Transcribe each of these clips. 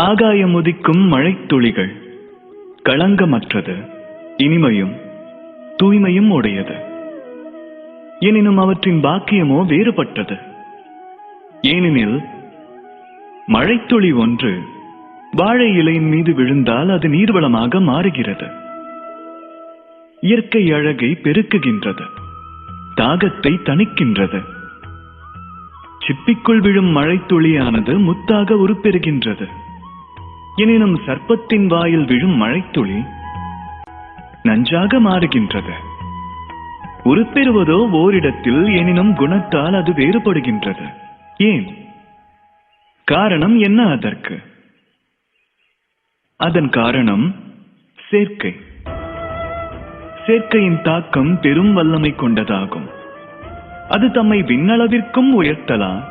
ஆகாயம் உதிக்கும் மழைத்துளிகள் களங்கமற்றது, இனிமையும் தூய்மையும் உடையது. எனினும் அவற்றின் பாக்கியமோ வேறுபட்டது. ஏனெனில் மழைத்துளி ஒன்று வாழை இலையின் மீது விழுந்தால் அது நீர்வளமாக மாறுகிறது. இயற்கை அழகை பெருக்குகின்றது, தாகத்தை தணிக்கின்றது. சிப்பிக்குள் விழும் மழைத்துளியானது முத்தாக உருப்பெறுகின்றது. எனினும் சர்ப்பத்தின் வாயில் விழும் மழைத்துளி நஞ்சாக மாறுகின்றது. உருப்பெறுவதோ ஓரிடத்தில், எனினும் குணத்தால் அது வேறுபடுகின்றது. ஏன்? காரணம் என்ன அதற்கு? அதன் காரணம் சேர்க்கை. சேர்க்கையின் தாக்கம் பெரும் வல்லமை கொண்டதாகும். அது தம்மை விண்ணளவிற்கும் உயர்த்தலாம்,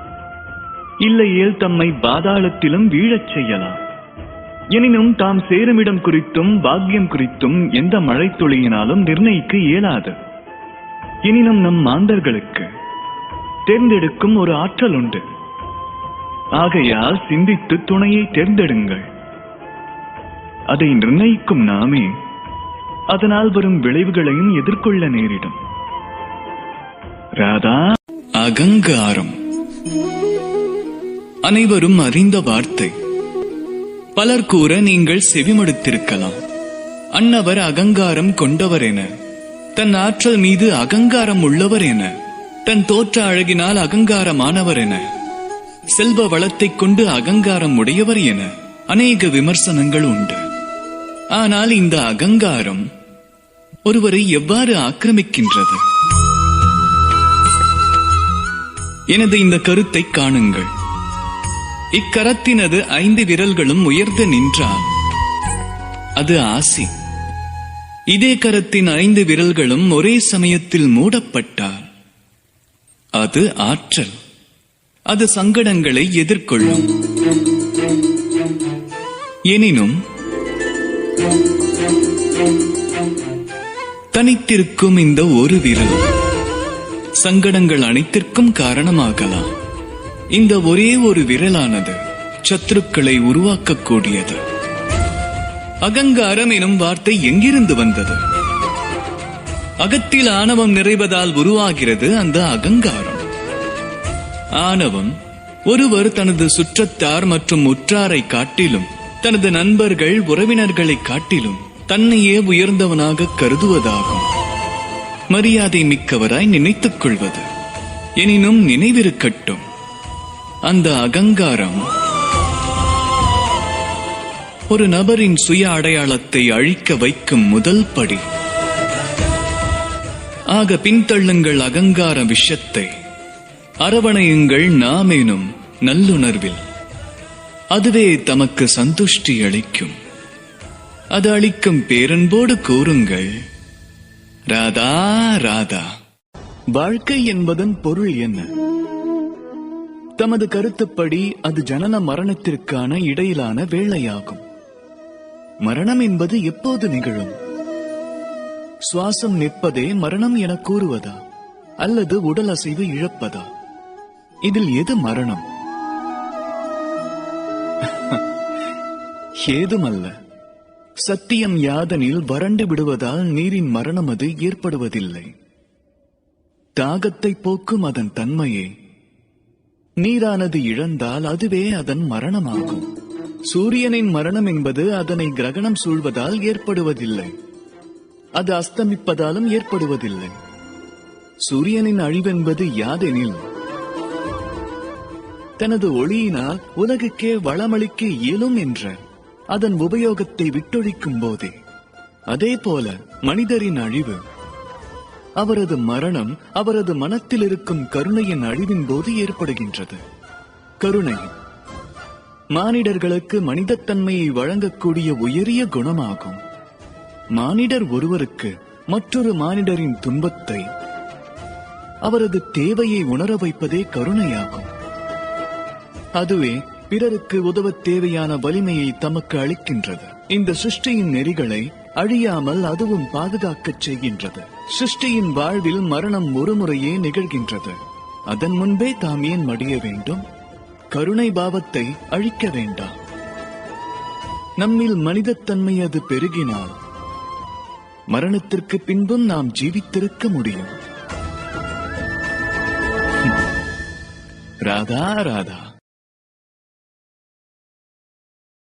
இல்லையேல் தம்மை பாதாளத்திலும் வீழச் செய்யலாம். எனினும் தாம் சேருமிடம் குறித்தும் பாக்கியம் குறித்தும் எந்த மழைத்துளியினாலும் நிர்ணயிக்க இயலாது. எனினும் நம் மாந்தர்களுக்கு தேர்ந்தெடுக்கும் ஒரு ஆற்றல் உண்டு. ஆகையால் சிந்தித்து துணையை தேர்ந்தெடுங்கள். அதை நிர்ணயிக்கும் நாமே அதனால் வரும் விளைவுகளையும் எதிர்கொள்ள நேரிடும். ராதா. அகங்காரம் அனைவரும் அறிந்த வார்த்தை. பலர் கூற நீங்கள் செவிமடுத்திருக்கலாம். அன்னவர் அகங்காரம் கொண்டவர் என, தன் ஆற்றல் மீது அகங்காரம் உள்ளவர் என, தன் தோற்ற அழகினால் அகங்காரமானவர் என, செல்வ வளத்தைக் கொண்டு அகங்காரம் உடையவர் என அநேக விமர்சனங்கள் உண்டு. ஆனால் இந்த அகங்காரம் ஒருவரை எவ்வாறு ஆக்கிரமிக்கின்றது? எனது இந்த கருத்தை காணுங்கள். இக்கரத்தினது 5 விரல்களும் உயர்ந்து நின்றால் அது ஆசி. இதே கரத்தின் 5 விரல்களும் ஒரே சமயத்தில் மூடப்பட்டால் அது ஆற்றல். அது சங்கடங்களை எதிர்கொள்ளும். எனினும் தனித்திருக்கும் இந்த ஒரு விரல் சங்கடங்கள் அனைத்திற்கும் காரணமாகலாம். இந்த ஒரே ஒரு விரலானது சத்துருக்களை உருவாக்கக்கூடியது. அகங்காரம் எனும் வார்த்தை எங்கிருந்து வந்தது? அகத்தில் ஆணவம் நிறைவதால் உருவாகிறது அந்த அகங்காரம். ஆணவம் ஒருவர் தனது சுற்றத்தார் மற்றும் உற்றாரை காட்டிலும், தனது நண்பர்கள் உறவினர்களை காட்டிலும் தன்னையே உயர்ந்தவனாக கருதுவதாகும். மரியாதை மிக்கவராய் நினைத்துக் கொள்வது. எனினும் நினைவிருக்கட்டும், அந்த அகங்காரம் ஒரு நபரின் சுய அடையாளத்தை அழிக்க வைக்கும் முதல் படி. ஆக பின்தள்ளுங்கள் அகங்கார விஷத்தை, அரவணையுங்கள் நாமேனும் நல்லுணர்வில். அதுவே தமக்கு சந்துஷ்டி அளிக்கும். அது அளிக்கும் பேரன்போடு கூறுங்கள், ராதா ராதா. வாழ்க்கை என்பதன் பொருள் என்ன? தமது கருத்துப்படி அது ஜனன மரணத்திற்கான இடையிலான வேளையாகும். மரணம் என்பது எப்போது நிகழும்? சுவாசம் நிற்பதே மரணம் என கூறுவதா, அல்லது உடல் அசைவு இழப்பதா? இதில் எது மரணம்? ஏதுமல்ல. சத்தியம் யாதனில் வறண்டு விடுவதால் நீரின் மரணம் அது ஏற்படுவதில்லை. தாகத்தை போக்கும் அதன் தன்மையே. நீரானது இழந்தால் அதுவே அதன் மரணமாகும். சூரியனின் மரணம் என்பது அதனை கிரகணம் சூழ்வதால் ஏற்படுவதில்லை. அது அஸ்தமிப்பதாலும் ஏற்படுவதில்லை. சூரியனின் அழிவென்பது யாதெனில், தனது ஒளியினால் உலகுக்கே வளமளிக்க இயலும் என்ற அதன் உபயோகத்தை விட்டொழிக்கும் போதே. அதே போல மனிதரின் அழிவு, அவரது மரணம் அவரது மனத்தில் இருக்கும் கருணையின் அழிவின் போது ஏற்படுகின்றது. கருணை மானிடர்களுக்கு மனிதத்தன்மையை வழங்கக்கூடிய உயரிய குணமாகும். மானிடர் ஒருவருக்கு மற்றொரு மானிடரின் துன்பத்தை, அவரது தேவையை உணர வைப்பதே கருணையாகும். அதுவே பிறருக்கு உதவ தேவையான வலிமையை தமக்கு அளிக்கின்றது. இந்த சிருஷ்டியின் நெறிகளை அழியாமல் அதுவும் பாதுகாக்கச் செய்கின்றது. சிருஷ்டியின் வாழ்வில் மரணம் ஒருமுறையே நிகழ்கின்றது. அதன் முன்பே தாம் ஏன் மடிய வேண்டும்? கருணை பாவத்தை அழிக்க வேண்டாம். நம்மில் மனிதத்தன்மை அது பெருகினால் மரணத்திற்கு பின்பும் நாம் ஜீவித்திருக்க முடியும். ராதா ராதா.